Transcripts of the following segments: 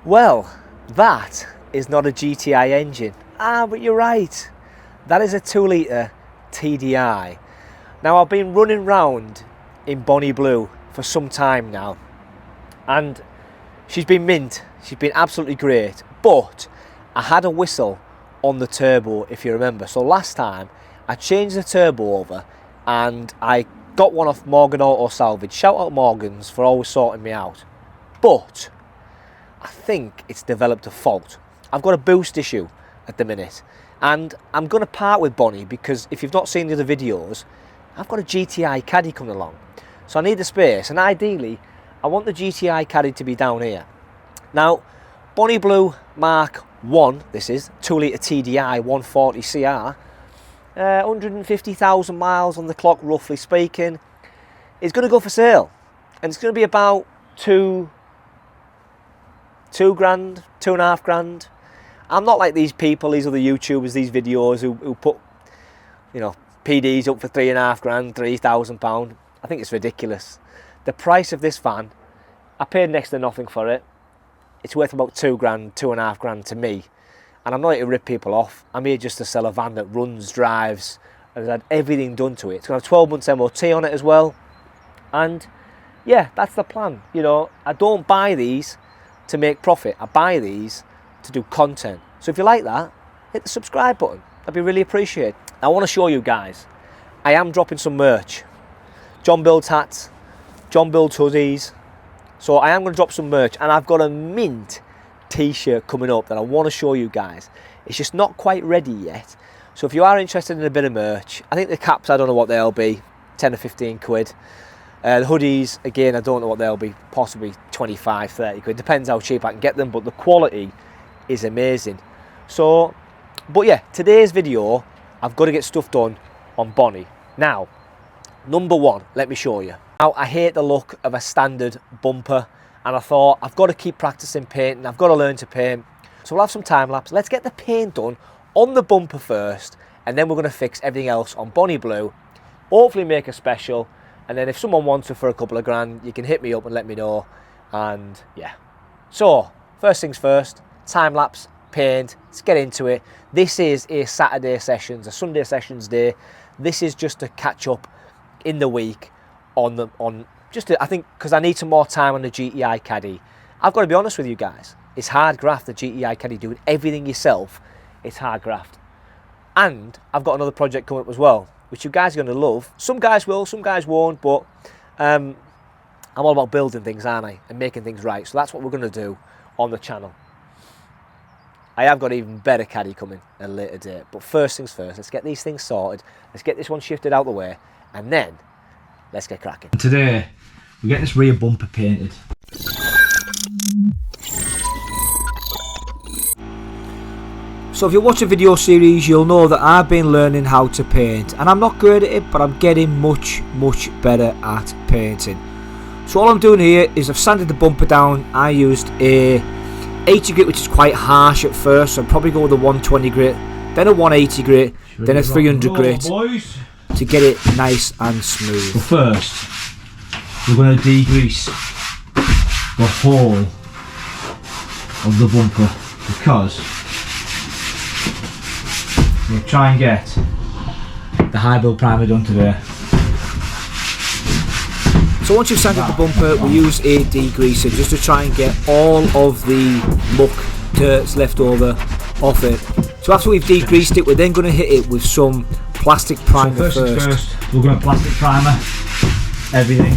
Well, that is not a GTI engine. But you're right. That is a 2 litre TDI. Now, I've been running round in Bonnie Blue for some time now, and she's been mint. She's been absolutely great, but I had a whistle on the turbo, if you remember. So last time I changed the turbo over and I got one off Morgan Auto Salvage. Shout out Morgans for always sorting me out. But I think it's developed a fault. I've got a boost issue at the minute, and I'm going to part with Bonnie because if you've not seen the other videos, I've got a GTI Caddy coming along. So I need the space, and ideally I want the GTI Caddy to be down here. Now, Bonnie Blue Mark 1, this is 2 litre TDI 140 CR, 150,000 miles on the clock roughly speaking, is going to go for sale, and it's going to be about two grand, 2.5 grand. I'm not like these people, these other YouTubers, these videos who put, you know, PDs up for 3.5 grand, £3,000. I think it's ridiculous. The price of this van, I paid next to nothing for it. It's worth about 2 grand, 2.5 grand to me. And I'm not here to rip people off. I'm here just to sell a van that runs, drives, and has had everything done to it. It's got a 12 months MOT on it as well. And yeah, that's the plan. You know, I don't buy these to make profit. I buy these to do content. So if you like that, hit the subscribe button. That'd be really appreciated. I want to show you guys, I am dropping some merch. John builds hats, John builds hoodies. So I am going to drop some merch, and I've got a mint t-shirt coming up that I want to show you guys. It's just not quite ready yet. So if you are interested in a bit of merch, I think the caps, I don't know what they'll be, 10 or 15 quid. The hoodies, again, I don't know what they'll be, possibly 25, 30 quid. Depends how cheap I can get them, but the quality is amazing. So, but yeah, today's video, I've got to get stuff done on Bonnie. Now, number one, let me show you. Now, I hate the look of a standard bumper, and I thought I've got to keep practicing painting. I've got to learn to paint. So we'll have some time lapse. Let's get the paint done on the bumper first, and then we're going to fix everything else on Bonnie Blue. Hopefully make a special, and then if someone wants it for a couple of grand, you can hit me up and let me know. And yeah. So, first things first, time lapse, paint, let's get into it. This is a Saturday sessions, a Sunday sessions day. This is just to catch up in the week I think because I need some more time on the GTI Caddy. I've got to be honest with you guys, it's hard graft, the GTI Caddy, doing everything yourself. It's hard graft. And I've got another project coming up as well, which you guys are going to love. Some guys will, some guys won't, but I'm all about building things, aren't I, and making things right. So that's what we're going to do on the channel. I have got even better Caddy coming at a later date, but first things first, let's get these things sorted. Let's get this one shifted out the way, and then let's get cracking. Today, we get this rear bumper painted. So if you watch a video series, you'll know that I've been learning how to paint, and I'm not good at it, but I'm getting much better at painting. So all I'm doing here is I've sanded the bumper down. I used a 80 grit, which is quite harsh at first, so I'd probably go with a 120 grit, then a 180 grit, then a 300 grit to get it nice and smooth. But first, we're going to degrease the whole of the bumper because we'll try and get the high build primer done today. So once you've sanded the bumper, we use a degreaser just to try and get all of the muck, dirt left over off it. So after we've degreased it, we're then going to hit it with some plastic primer first. We're going to plastic primer everything,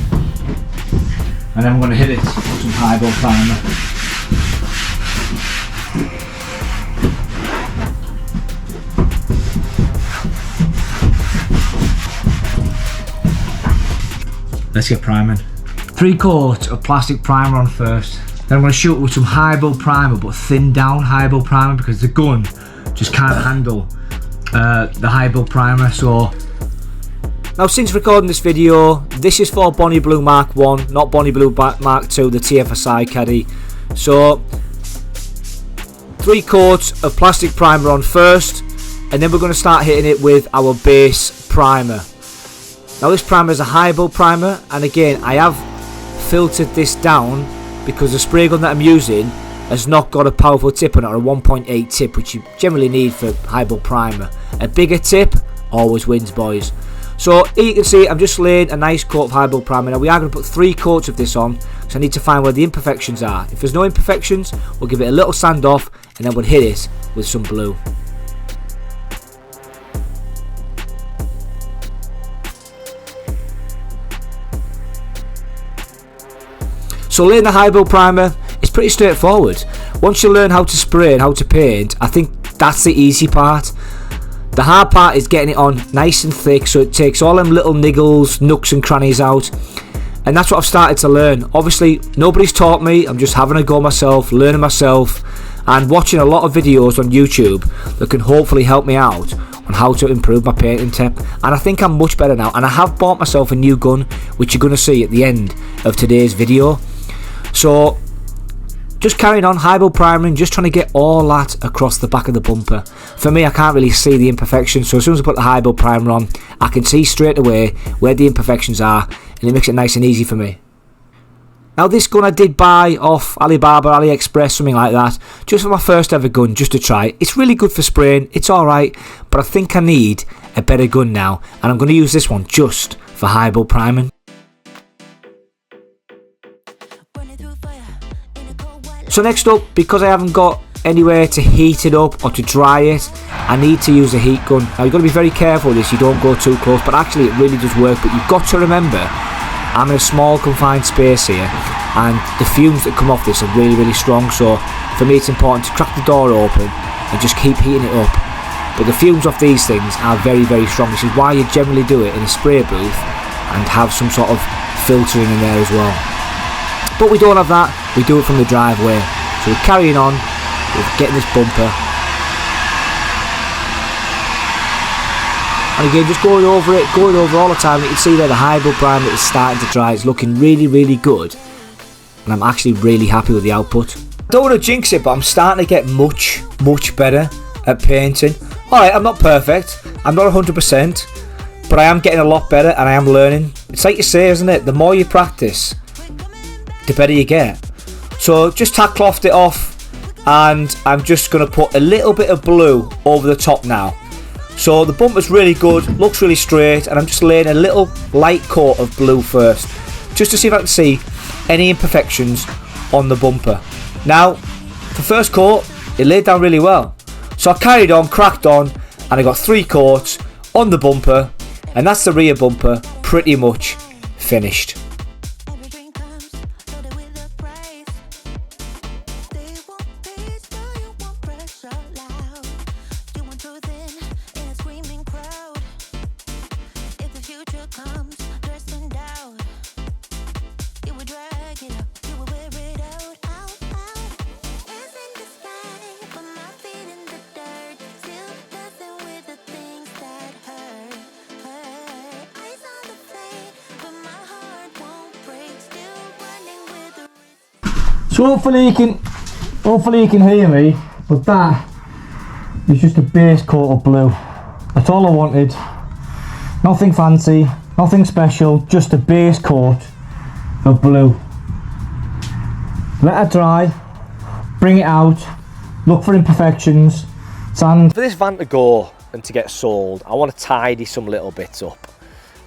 and then we're going to hit it with some high build primer. Let's get priming. 3 coats of plastic primer on first. Then I'm going to shoot it with some high build primer, but thin down high build primer because the gun just can't handle the high build primer. So now, since recording this video, this is for Bonnie Blue Mark 1, not Bonnie Blue Mark 2, the TFSI Caddy. So 3 coats of plastic primer on first, and then we're going to start hitting it with our base primer. Now this primer is a high build primer, and again I have filtered this down because the spray gun that I'm using has not got a powerful tip on it, or a 1.8 tip, which you generally need for high bulk primer. A bigger tip always wins, boys. So here you can see I'm just laying a nice coat of high bulk primer. Now we are going to put 3 coats of this on, so I need to find where the imperfections are. If there's no imperfections, we'll give it a little sand off, and then we'll hit it with some blue. So laying the high bulk primer is pretty straightforward. Once you learn how to spray and how to paint, I think that's the easy part. The hard part is getting it on nice and thick, so it takes all them little niggles, nooks and crannies out. And that's what I've started to learn. Obviously, nobody's taught me. I'm just having a go myself, learning myself, and watching a lot of videos on YouTube that can hopefully help me out on how to improve my painting tip. And I think I'm much better now. And I have bought myself a new gun, which you're going to see at the end of today's video. So just carrying on, high bulk priming, just trying to get all that across the back of the bumper. For me, I can't really see the imperfections, so as soon as I put the high bulk primer on, I can see straight away where the imperfections are, and it makes it nice and easy for me. Now this gun I did buy off Alibaba, AliExpress, something like that, just for my first ever gun, just to try. It's really good for spraying, it's alright, but I think I need a better gun now, and I'm going to use this one just for high bulk priming. So next up, because I haven't got anywhere to heat it up or to dry it, I need to use a heat gun. Now you've got to be very careful with this, you don't go too close, but actually it really does work. But you've got to remember, I'm in a small confined space here, and the fumes that come off this are really, really strong. So for me it's important to crack the door open and just keep heating it up. But the fumes off these things are very, very strong. This is why you generally do it in a spray booth and have some sort of filtering in there as well. But we don't have that, we do it from the driveway. So we're carrying on with getting this bumper. And again, just going over all the time. You can see there the high bulk primer is starting to dry. It's looking really, really good. And I'm actually really happy with the output. I don't want to jinx it, but I'm starting to get much, much better at painting. Alright, I'm not perfect. I'm not 100%. But I am getting a lot better and I am learning. It's like you say, isn't it? The more you practice, the better you get. So just tack clothed it off, and I'm just going to put a little bit of blue over the top now. So the bumper's really good, looks really straight, and I'm just laying a little light coat of blue first, just to see if I can see any imperfections on the bumper. Now, the first coat, it laid down really well. So I carried on, cracked on, and I got 3 coats on the bumper, and that's the rear bumper pretty much finished. So hopefully you can hear me, but that is just a base coat of blue. That's all I wanted. Nothing fancy, nothing special, just a base coat of blue. Let it dry, bring it out, look for imperfections, sand. For this van to go and to get sold, I want to tidy some little bits up,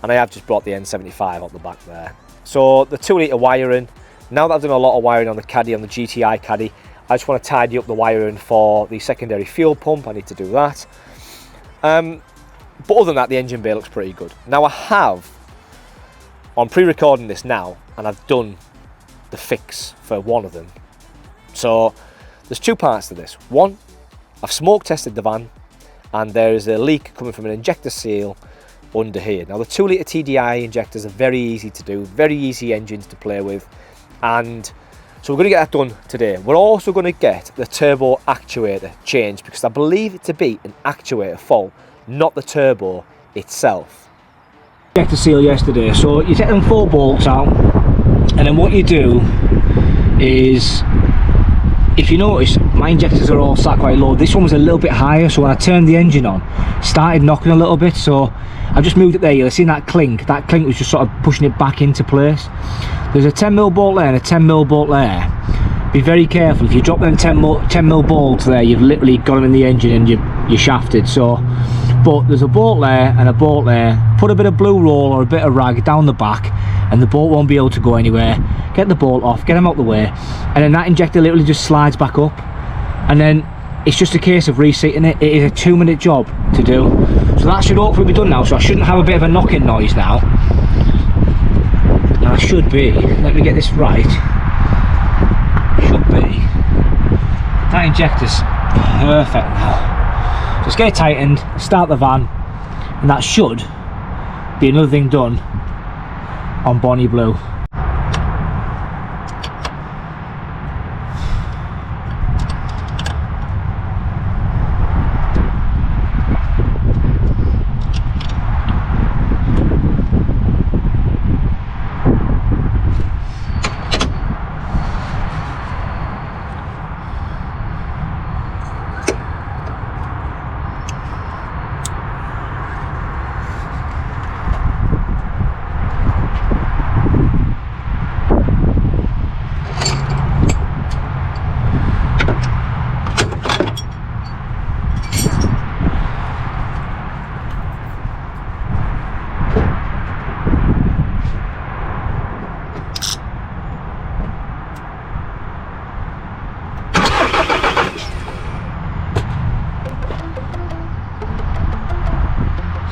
and I have just brought the N75 out the back there. So the 2 litre wiring. Now that I've done a lot of wiring on the Caddy, on the GTI Caddy, I just want to tidy up the wiring for the secondary fuel pump. I need to do that. But other than that, the engine bay looks pretty good. Now I'm pre-recording this now, and I've done the fix for one of them. So there's 2 parts to this. One, I've smoke tested the van, and there is a leak coming from an injector seal under here. Now the 2 litre TDI injectors are very easy to do, very easy engines to play with. And so we're going to get that done today. We're also going to get the turbo actuator changed, because I believe it to be an actuator fault, not the turbo itself. Checked the seal yesterday, so you take them 4 bolts out, and then what you do is, if you notice, my injectors are all sat quite low. This one was a little bit higher, so when I turned the engine on, it started knocking a little bit. So I've just moved it there. You'll see that clink. That clink was just sort of pushing it back into place. There's a 10mm bolt there and a 10mm bolt there, be very careful. If you drop them 10 mil bolts there, you've literally got them in the engine and you're shafted. So, but there's a bolt there and a bolt there. Put a bit of blue roll or a bit of rag down the back and the bolt won't be able to go anywhere. Get the bolt off, get them out the way, and then that injector literally just slides back up, and then it's just a case of reseating it. It is a 2-minute job to do. So that should hopefully be done now, so I shouldn't have a bit of a knocking noise now. And I should be, let me get this right, should be, that injector's perfect now. Just get it tightened, start the van, and that should be another thing done on Bonnie Blue.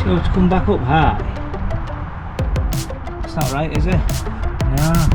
So to come back up high. It's not right, is it? No.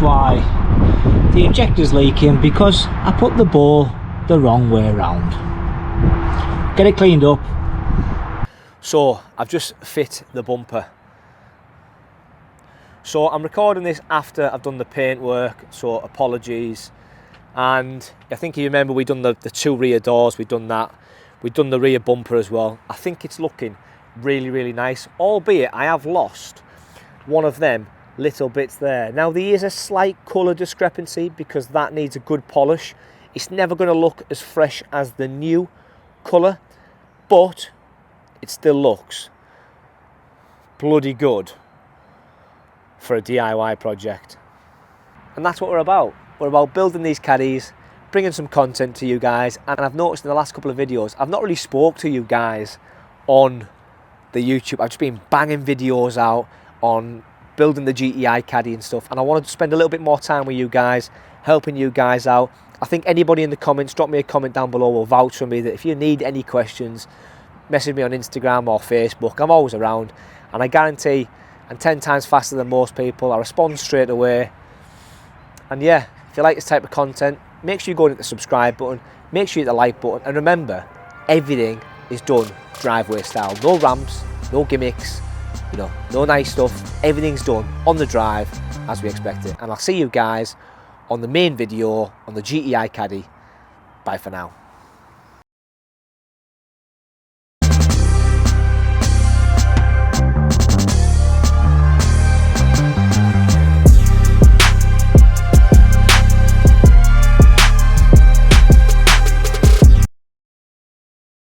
Why the injector's leaking, because I put the bore the wrong way around. Get it cleaned up. So I've just fit the bumper. So I'm recording this after I've done the paint work, so apologies. And I think you remember we done the 2 rear doors, we've done that. We've done the rear bumper as well. I think it's looking really, really nice, albeit I have lost one of them little bits there. Now there is a slight colour discrepancy because that needs a good polish. It's never going to look as fresh as the new colour, but it still looks bloody good for a DIY project. And that's what we're about. We're about building these caddies, bringing some content to you guys. And I've noticed in the last couple of videos, I've not really spoke to you guys on the YouTube. I've just been banging videos out on building the GTI caddy and stuff, and I wanted to spend a little bit more time with you guys, helping you guys out. I think anybody in the comments, drop me a comment down below, will vouch for me that if you need any questions, message me on Instagram or Facebook. I'm always around, and I guarantee I'm 10 times faster than most people. I respond straight away. And yeah, if you like this type of content, make sure you go and hit the subscribe button, make sure you hit the like button, and remember, everything is done driveway style. No ramps, no gimmicks, you know, no nice stuff. Everything's done on the drive as we expect it. And I'll see you guys on the main video on the GTI Caddy. Bye for now.